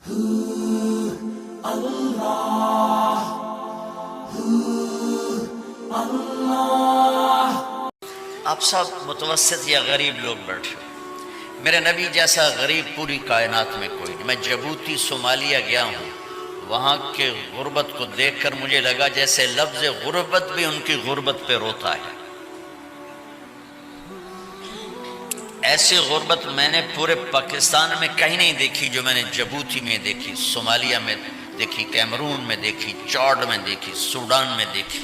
آپ سب متوسط یا غریب لوگ بیٹھے ہو، میرے نبی جیسا غریب پوری کائنات میں کوئی نہیں۔ میں جبوتی صومالیہ گیا ہوں، وہاں کے غربت کو دیکھ کر مجھے لگا جیسے لفظ غربت بھی ان کی غربت پہ روتا ہے۔ ایسی غربت میں نے پورے پاکستان میں کہیں نہیں دیکھی جو میں نے جبوتی میں دیکھی، صومالیہ میں دیکھی، کیمرون میں دیکھی، چاڈ میں دیکھی، سوڈان میں دیکھی۔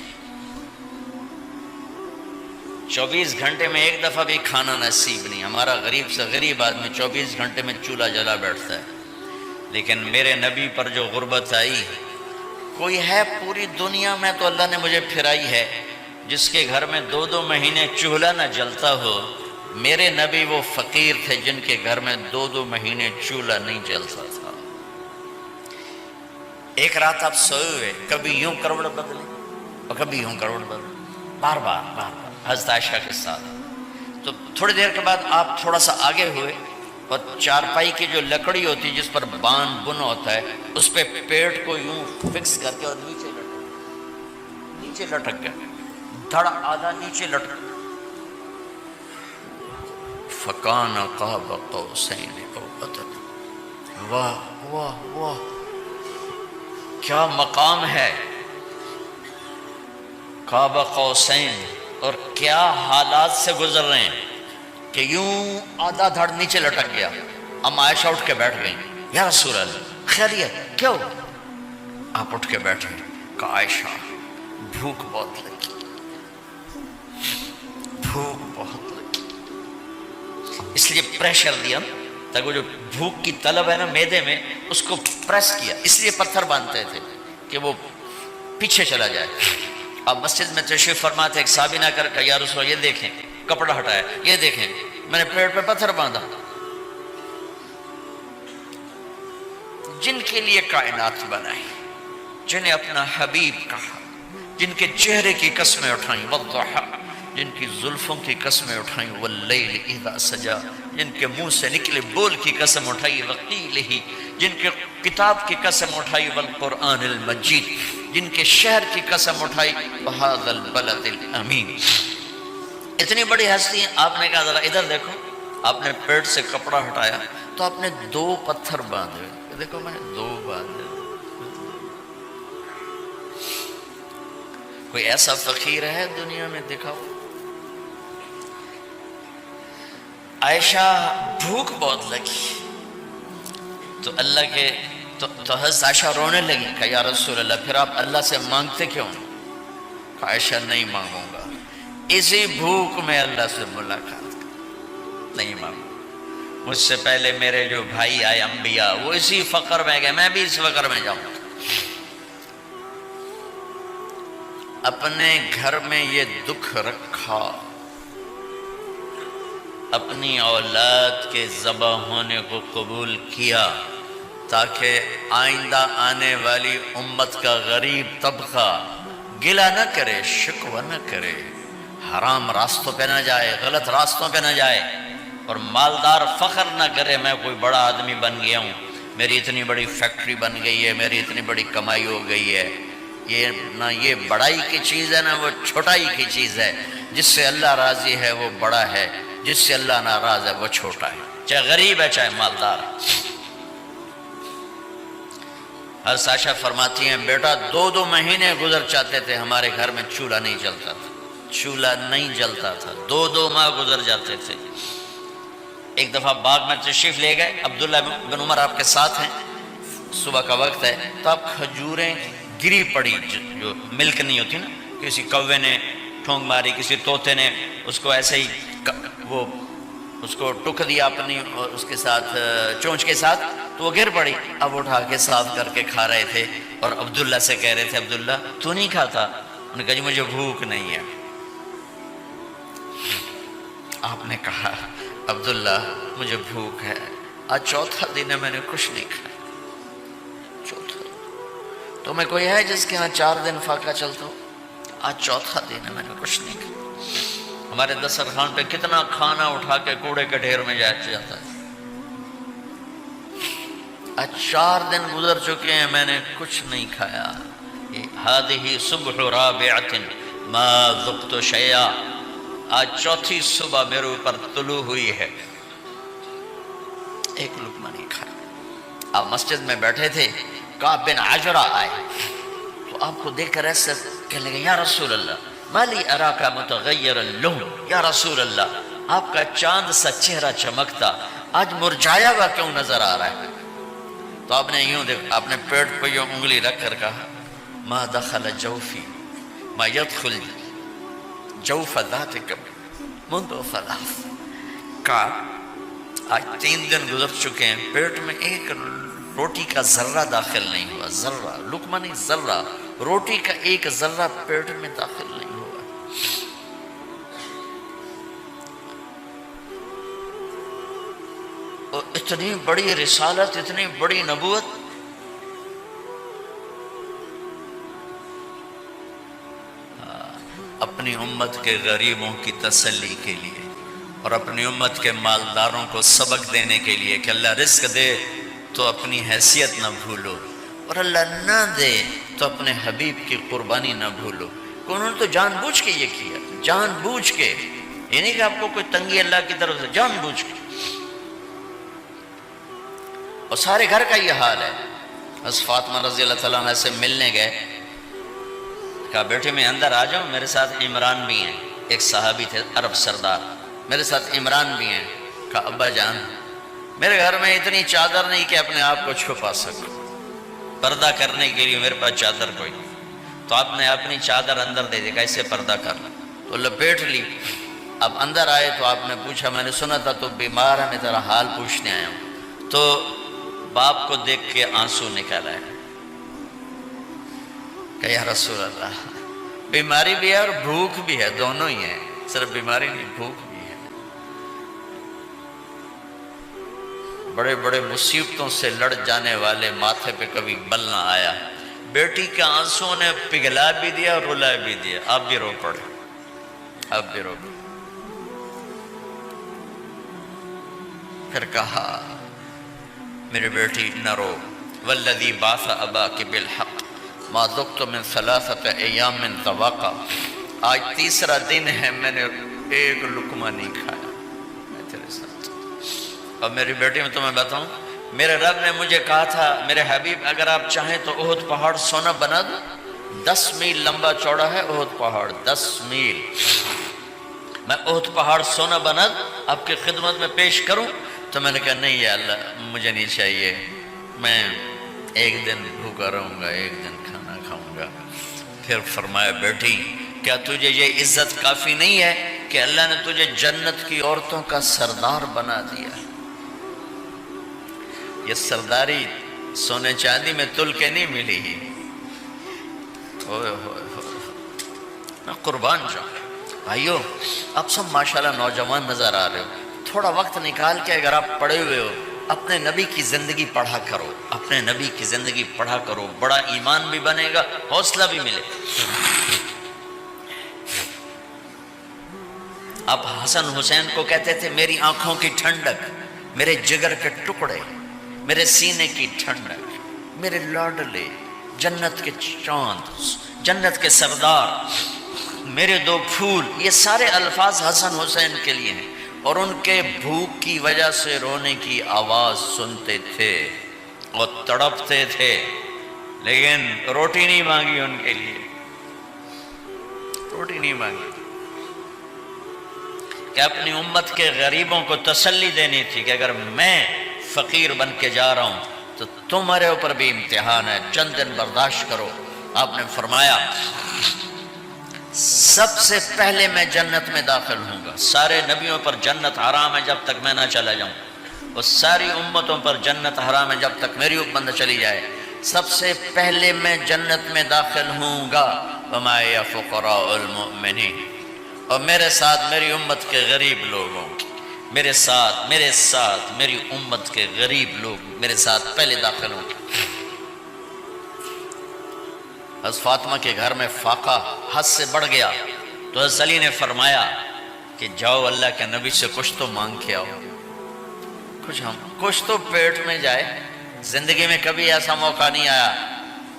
24 گھنٹے میں ایک دفعہ بھی کھانا نصیب نہیں۔ ہمارا غریب سے غریب آدمی 24 گھنٹے میں چولہا جلا بیٹھتا ہے، لیکن میرے نبی پر جو غربت آئی، کوئی ہے پوری دنیا میں تو اللہ نے مجھے پھرائی ہے جس کے گھر میں 2 مہینے چولہا نہ جلتا ہو۔ میرے نبی وہ فقیر تھے جن کے گھر میں 2 مہینے چولہا نہیں جلتا تھا۔ ایک رات آپ سوئے ہوئے، کبھی یوں کروڑ بدلے اور کبھی یوں کروڑ بدلے، بار بار حضرت عائشہ کے ساتھ۔ تو تھوڑی دیر کے بعد آپ تھوڑا سا آگے ہوئے اور چارپائی کی جو لکڑی ہوتی جس پر بان بن ہوتا ہے، اس پہ پیٹ کو یوں فکس کر کے اور نیچے لٹک گیا، دھڑ آدھا نیچے لٹک۔ فَكَانَ قَابَ قَوْسَيْنِ أَوْ أَدْنَىٰ۔ واہ واہ واہ، کیا مقام ہے قاب قوسین، اور کیا حالات سے گزر رہے ہیں کہ یوں آدھا دھڑ نیچے لٹک گیا۔ ام عائشہ اٹھ کے بیٹھ گئیں، یا رسول اللہ خیریت کیوں؟ آپ اٹھ کے بیٹھے، کہا عائشہ بھوک بہت لگی، بھوک بہت لگی، اس لیے پریشر دیا تاکہ وہ جو بھوک کی طلب ہے نا میدے میں، اس کو پریس کیا، اس لیے پتھر باندھتے تھے کہ وہ پیچھے چلا جائے۔ اب مسجد میں تشریف فرما تھے، ایک صحابی نہ کر کہ یا رسول اللہ یہ دیکھیں، کپڑا ہٹایا، یہ دیکھیں میں نے پیٹ پہ پتھر باندھا۔ جن کے لیے کائنات بنائی، جنہیں اپنا حبیب کہا، جن کے چہرے کی قسمیں اٹھائیں، والضحیٰ، جن کی زلفوں کی قسمیں اٹھائیں، واللیل اذا سجا، جن کے منہ سے نکلے بول کی قسم اٹھائی، وقیلہ، جن کے کتاب کی قسم اٹھائی، والقرآن المجید، جن کے شہر کی قسم اٹھائی، وہذا البلد الامین۔ اتنی بڑی ہستی ہیں، آپ نے کہا ذرا ادھر دیکھو، آپ نے پیٹ سے کپڑا ہٹایا تو آپ نے 2 پتھر باندھے، دیکھو میں نے 2 باندھے۔ کوئی ایسا فقیر ہے دنیا میں؟ دکھاؤ۔ عائشہ بھوک بہت لگی تو اللہ کے تو حضرت عائشہ رونے لگی، کہ یا رسول اللہ پھر آپ اللہ سے مانگتے کیوں؟ کہ عائشہ نہیں مانگوں گا، اسی بھوک میں اللہ سے ملاقات نہیں مانگوں۔ مجھ سے پہلے میرے جو بھائی آئے انبیاء، وہ اسی فقر میں گئے، میں بھی اس فقر میں جاؤں گا۔ اپنے گھر میں یہ دکھ رکھا، اپنی اولاد کے ذبح ہونے کو قبول کیا تاکہ آئندہ آنے والی امت کا غریب طبقہ گلہ نہ کرے، شکوہ نہ کرے، حرام راستوں پہ نہ جائے، غلط راستوں پہ نہ جائے، اور مالدار فخر نہ کرے میں کوئی بڑا آدمی بن گیا ہوں، میری اتنی بڑی فیکٹری بن گئی ہے، میری اتنی بڑی کمائی ہو گئی ہے۔ یہ نہ یہ بڑائی کی چیز ہے، نہ وہ چھوٹائی کی چیز ہے۔ جس سے اللہ راضی ہے وہ بڑا ہے، جس سے اللہ ناراض ہے وہ چھوٹا ہے، چاہے غریب ہے چاہے مالدار۔ حضرت عائشہ فرماتی ہیں بیٹا 2 مہینے گزر جاتے تھے ہمارے گھر میں چولہا نہیں جلتا تھا، چولہا نہیں جلتا تھا، 2 ماہ گزر جاتے تھے۔ ایک دفعہ باغ میں تشریف لے گئے، عبداللہ بن عمر آپ کے ساتھ ہیں، صبح کا وقت ہے تو آپ کھجوریں گری پڑی، جو ملک نہیں ہوتی نا، کسی کوے نے ٹھونگ ماری، کسی طوطے نے اس کو ایسے ہی وہ اس کو ٹک دیا اپنی اس کے ساتھ چونچ کے ساتھ، تو وہ گر پڑی۔ اب اٹھا کے صاف کر کے کھا رہے تھے اور عبداللہ سے کہہ رہے تھے عبداللہ تو نہیں کھاتا؟ انہوں نے کہا جی مجھے بھوک نہیں ہے۔ آپ نے کہا عبداللہ مجھے بھوک ہے، آج 4تھا دن ہے میں نے کچھ نہیں کھایا، 4تھا تو میں کوئی ہے جس کے ہاں 4 دن فاقہ چلتا ہو؟ آج 4تھا دن ہے میں نے کچھ نہیں کھایا۔ ہمارے دسترخوان پہ کتنا کھانا اٹھا کے کوڑے کے ڈھیر میں جاتا ہے۔ آج 4 دن گزر چکے ہیں میں نے کچھ نہیں کھایا. ہذہ صبح رابعۃ ما ذقت شیئا، آج 4تھی صبح میرے اوپر طلوع ہوئی ہے، ایک لقمہ نہیں کھایا. آپ مسجد میں بیٹھے تھے، کعب بن عجرہ آئے تو آپ کو دیکھ کر ایسے کہنے لگے یا رسول اللہ ما لی اراک متغیر اللون، یا رسول اللہ آپ کا چاند سا چہرہ چمکتا آج مرجھایا ہوا کیوں نظر آ رہا ہے؟ تو آپ نے یوں دیکھ، آپ نے پیٹ پہ یوں انگلی رکھ کر کہا ما دخل جوفی ما يدخل جوف ذاتک منذ ثلاث. کہا آج 3 دن گزر چکے ہیں، پیٹ میں ایک روٹی کا ذرہ داخل نہیں ہوا، ذرہ، لقمہ نہیں، ذرہ، روٹی کا ایک ذرہ پیٹ میں داخل نہیں ہوا. اور اتنی بڑی رسالت، اتنی بڑی نبوت، اپنی امت کے غریبوں کی تسلی کے لیے اور اپنی امت کے مالداروں کو سبق دینے کے لیے کہ اللہ رزق دے تو اپنی حیثیت نہ بھولو، اور اللہ نہ دے تو اپنے حبیب کی قربانی نہ بھولو. انہوں نے تو جان بوجھ کے یہ کیا، جان بوجھ کے، یہ نہیں کہ آپ کو کوئی تنگی اللہ کی طرف سے، جان بوجھ کے. اور سارے گھر کا یہ حال ہے. حضرت فاطمہ رضی اللہ تعالیٰ عنہ سے ملنے گئے، کہا بیٹے میں اندر آ جاؤں، میرے ساتھ عمران بھی ہیں، ایک صحابی تھے عرب سردار، میرے ساتھ عمران بھی ہیں. کہا ابا جان میرے گھر میں اتنی چادر نہیں کہ اپنے آپ کو چھپا سکوں، پردہ کرنے کے لیے میرے پاس چادر کوئی، تو آپ نے اپنی چادر اندر دے دی، کیسے پردہ کرنا، تو لپیٹ لی. اب اندر آئے تو آپ نے پوچھا میں نے سنا تھا تو بیمار ہے، میں تیرا حال پوچھنے آیا ہوں. تو باپ کو دیکھ کے آنسو نکل آئے کہ یا رسول اللہ بیماری بھی ہے اور بھوک بھی ہے، دونوں ہی ہیں، صرف بیماری نہیں بھوک بھی ہے. بڑے بڑے مصیبتوں سے لڑ جانے والے ماتھے پہ کبھی بل نہ آیا. بیٹی کے آنسوں نے پگھلا بھی دیا اور رلا بھی دیا. آپ بھی رو پڑے، آپ بھی رو پڑے. پھر کہا میری بیٹی نہ رو، والذی بعث اباک بالحق ما ذقت من 3 ایام من طواقہ، آج 3را دن ہے میں نے ایک لقمہ نہیں کھایا میں تیرے ساتھ. اور میری بیٹی میں تمہیں بتاؤں، میرے رب نے مجھے کہا تھا میرے حبیب اگر آپ چاہیں تو احد پہاڑ سونا بنا دو، 10 میل لمبا چوڑا ہے احد پہاڑ، 10 میل، میں احد پہاڑ سونا بنا دوں آپ کی خدمت میں پیش کروں. تو میں نے کہا نہیں یا اللہ مجھے نہیں چاہیے، میں ایک دن بھوکا رہوں گا، ایک دن کھانا کھاؤں گا. پھر فرمایا بیٹی کیا تجھے یہ عزت کافی نہیں ہے کہ اللہ نے تجھے جنت کی عورتوں کا سردار بنا دیا؟ یہ سرداری سونے چاندی میں تل کے نہیں ملی ہی. میں قربان جاؤں. بھائیو آپ سب ماشاءاللہ نوجوان نظر آ رہے ہو، تھوڑا وقت نکال کے اگر آپ پڑھے ہوئے ہو اپنے نبی کی زندگی پڑھا کرو، اپنے نبی کی زندگی پڑھا کرو، بڑا ایمان بھی بنے گا، حوصلہ بھی ملے. آپ حسن حسین کو کہتے تھے میری آنکھوں کی ٹھنڈک، میرے جگر کے ٹکڑے، میرے سینے کی ٹھنڈک، میرے لاڈلے، جنت کے چاند، جنت کے سردار، میرے 2 پھول. یہ سارے الفاظ حسن حسین کے لیے ہیں. اور ان کے بھوک کی وجہ سے رونے کی آواز سنتے تھے اور تڑپتے تھے، لیکن روٹی نہیں مانگی ان کے لیے، روٹی نہیں مانگی. کہ اپنی امت کے غریبوں کو تسلی دینی تھی کہ اگر میں فقیر بن کے جا رہا ہوں تو تمہارے اوپر بھی امتحان ہے، چند دن برداشت کرو. آپ نے فرمایا سب سے پہلے میں جنت میں داخل ہوں گا. سارے نبیوں پر جنت حرام ہے جب تک میں نہ چلا جاؤں، اور ساری امتوں پر جنت حرام ہے جب تک میری امت نہ چلی جائے. سب سے پہلے میں جنت میں داخل ہوں گا. وما یا فقراء المؤمنین، اور میرے ساتھ میری امت کے غریب لوگوں، میرے ساتھ میری امت کے غریب لوگ میرے ساتھ پہلے داخل ہوں گے. حضرت فاطمہ کے گھر میں فاقہ حد سے بڑھ گیا تو حضرت علی نے فرمایا کہ جاؤ اللہ کے نبی سے کچھ تو مانگ کے آؤ، کچھ تو پیٹ میں جائے. زندگی میں کبھی ایسا موقع نہیں آیا،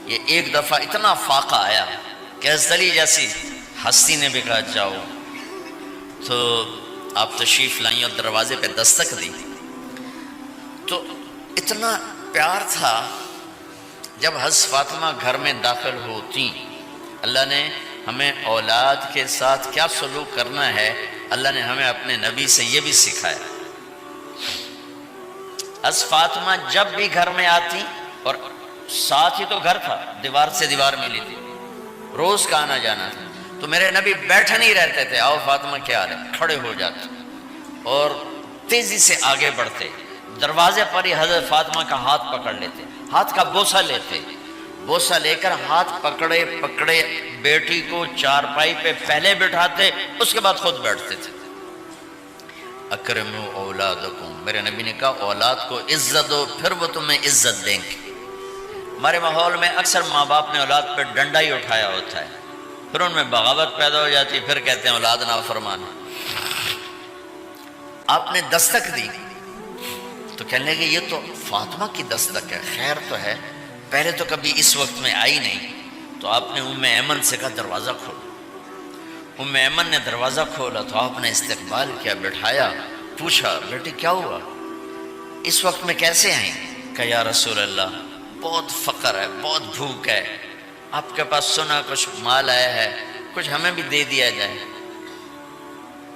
یہ ایک دفعہ اتنا فاقہ آیا کہ حضرت علی جیسی ہستی نے بھی کہا جاؤ، تو آپ تشریف لائیں اور دروازے پہ دستک دی، تو اتنا پیار تھا۔ جب حضرت فاطمہ گھر میں داخل ہوتی، اللہ نے ہمیں اولاد کے ساتھ کیا سلوک کرنا ہے، اللہ نے ہمیں اپنے نبی سے یہ بھی سکھایا۔ حضرت فاطمہ جب بھی گھر میں آتی، اور ساتھ ہی تو گھر تھا، دیوار سے دیوار ملی تھی، روز کا آنا جانا تھا، تو میرے نبی بیٹھے نہیں رہتے تھے، آؤ فاطمہ کیا حال ہے، کھڑے ہو جاتے اور تیزی سے آگے بڑھتے، دروازے پر ہی حضرت فاطمہ کا ہاتھ پکڑ لیتے، ہاتھ کا بوسہ لیتے، بوسہ لے کر ہاتھ پکڑے پکڑے بیٹی کو چارپائی پہ پہلے بٹھاتے، اس کے بعد خود بیٹھتے تھے۔ اکرموا اولادکم، میرے نبی نے کہا اولاد کو عزت دو، پھر وہ تمہیں عزت دیں گے۔ ہمارے ماحول میں اکثر ماں باپ نے اولاد پہ ڈنڈا ہی اٹھایا ہوتا ہے، پھر ان میں بغاوت پیدا ہو جاتی، پھر کہتے ہیں اولاد نافرمان ہے۔ آپ نے دستک دی تو کہنے لگے یہ تو فاطمہ کی دستک ہے، خیر تو ہے، پہلے تو کبھی اس وقت میں آئی نہیں۔ تو آپ نے ام ایمن سے کہا دروازہ کھولو۔ ام ایمن نے دروازہ کھولا تو آپ نے استقبال کیا، بٹھایا، پوچھا بیٹی کیا ہوا، اس وقت میں کیسے آئیں؟ کہا یا رسول اللہ بہت فقر ہے، بہت بھوک ہے، آپ کے پاس سنا کچھ مال آیا ہے، کچھ ہمیں بھی دے دیا جائے۔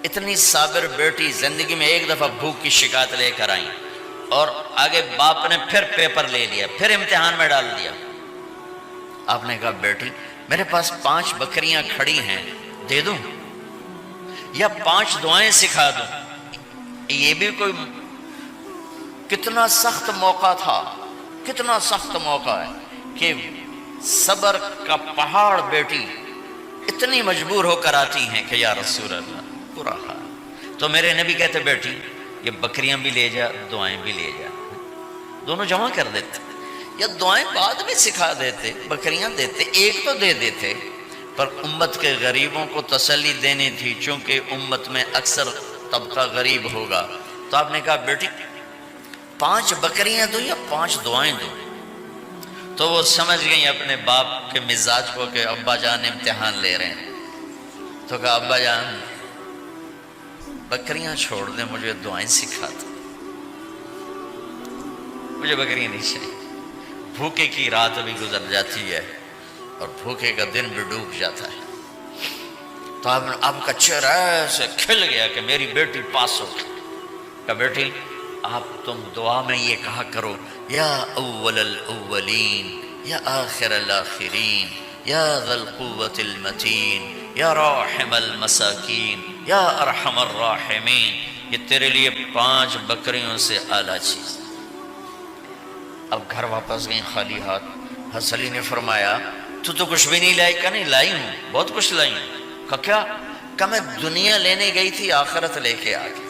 اتنی صابر بیٹی زندگی میں ایک دفعہ بھوک کی شکایت لے کر آئیں، اور آگے باپ نے پھر پیپر لے لیا، پھر امتحان میں ڈال دیا۔ آپ نے کہا بیٹی میرے پاس 5 بکریاں کھڑی ہیں، دے دوں یا 5 دعائیں سکھا دوں؟ یہ بھی کوئی کتنا سخت موقع تھا، کتنا سخت موقع ہے کہ صبر کا پہاڑ بیٹی اتنی مجبور ہو کر آتی ہیں کہ یا رسول اللہ برا حال۔ تو میرے نبی کہتے بیٹی یہ بکریاں بھی لے جا، دعائیں بھی لے جا، دونوں جمع کر دیتے، یا دعائیں بعد میں سکھا دیتے، بکریاں دیتے، ایک تو دے دیتے، پر امت کے غریبوں کو تسلی دینی تھی، چونکہ امت میں اکثر طبقہ غریب ہوگا۔ تو آپ نے کہا بیٹی 5 بکریاں دوں یا 5 دعائیں دوں؟ تو وہ سمجھ گئیں اپنے باپ کے مزاج کو کہ ابا جان امتحان لے رہے ہیں، تو کہا ابا جان بکریاں چھوڑ دیں، مجھے دعائیں سکھا دیں، مجھے بکریاں نہیں چاہیے۔ بھوکے کی رات بھی گزر جاتی ہے اور بھوکے کا دن بھی ڈوب جاتا ہے۔ تو آپ کا چہرہ ایسے کھل گیا کہ میری بیٹی پاس ہو گئی۔ کہ بیٹی آپ تم دعا میں یہ کہا کرو یا اول الاولین یا آخر الاخرین یا ذا القوة المتین یا راحم المساکین یا ارحم الراحمین، یہ تیرے لیے 5 بکریوں سے اعلیٰ چیز۔ اب گھر واپس گئیں خالی ہاتھ۔ حضرت علی نے فرمایا تو کچھ بھی نہیں لائی؟ کہ نہیں لائی ہوں، بہت کچھ لائی ہوں۔ کہا کیا؟ کہ میں دنیا لینے گئی تھی، آخرت لے کے آ گئی۔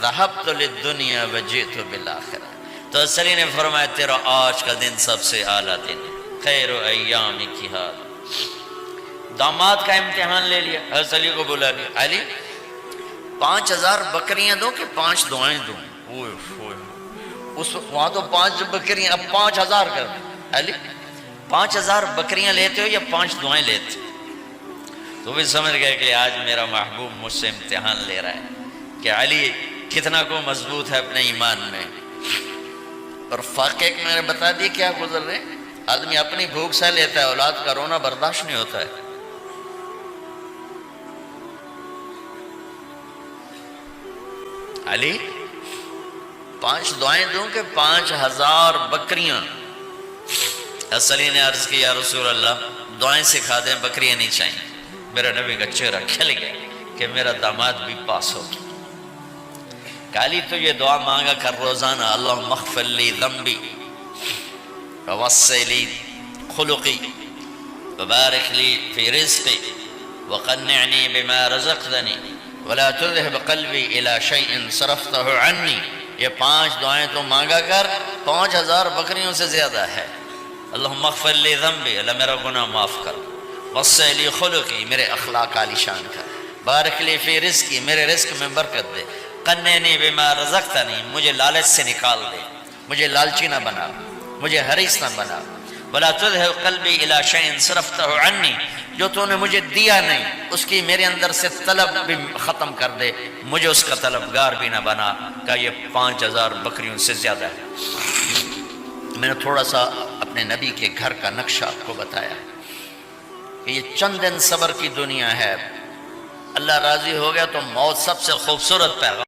ذہبت للدنیا وجئت بالآخرہ۔ تو حضرت علی نے فرمایا تیرا آج کا دن سب سے اعلیٰ دن، خیر ایامک ھذا۔ داماد کا امتحان لے لیا، حضرت علی کو بلا لیا، علی 5000 بکریاں دوں کہ 5 دعائیں دوں؟ وہاں تو 5 بکریاں، اب 5000 کر دیں۔ علی 5000 بکریاں لیتے ہو یا 5 دعائیں لیتے؟ تو بھی سمجھ گئے کہ آج میرا محبوب مجھ سے امتحان لے رہا ہے کہ علی کتنا کو مضبوط ہے اپنے ایمان میں۔ اور فاقے میں نے بتا دی کیا گزر رہے، آدمی اپنی بھوک سہ لیتا ہے، اولاد کا رونا برداشت نہیں ہوتا ہے۔ علی 5 دعائیں دوں کہ 5000 بکریاں؟ حضرت علی نے عرض کی یا رسول اللہ دعائیں سکھا دیں، بکریاں نہیں چاہیے۔ میرا نبی کا چہرہ کھل گیا کہ میرا داماد بھی پاس ہو گیا۔ علی تو یہ دعا مانگا کر روزانہ، اللہم اغفر لی ذنبی ووسع لی خلقی وبارک لی فی رزقی وقنعنی بما رزقتنی ولا تذهب قلبی الی شیء صرفتہ عنی۔ یہ 5 دعائیں تو مانگا کر، 5000 بکریوں سے زیادہ ہے۔ اللہم اغفر لی ذنبی، اللہ میرا گناہ معاف کر، وسع لی خلقی، میرے اخلاق عالی شان کر، بارک لی فی رزقی، میرے رزق میں برکت دے، قنعنی بما رزقتنی، مجھے لالچ سے نکال دے، مجھے لالچی نہ بنا، مجھے حریص نہ بنا۔ ولا تذهب قلبی الی شیء صرفته عنی، جو تو نے مجھے دیا نہیں اس کی میرے اندر سے طلب بھی ختم کر دے، مجھے اس کا طلبگار بھی نہ بنا۔ کہ یہ 5000 بکریوں سے زیادہ ہے۔ میں نے تھوڑا سا اپنے نبی کے گھر کا نقشہ آپ کو بتایا کہ یہ چند دن صبر کی دنیا ہے، اللہ راضی ہو گیا تو موت سب سے خوبصورت پیغام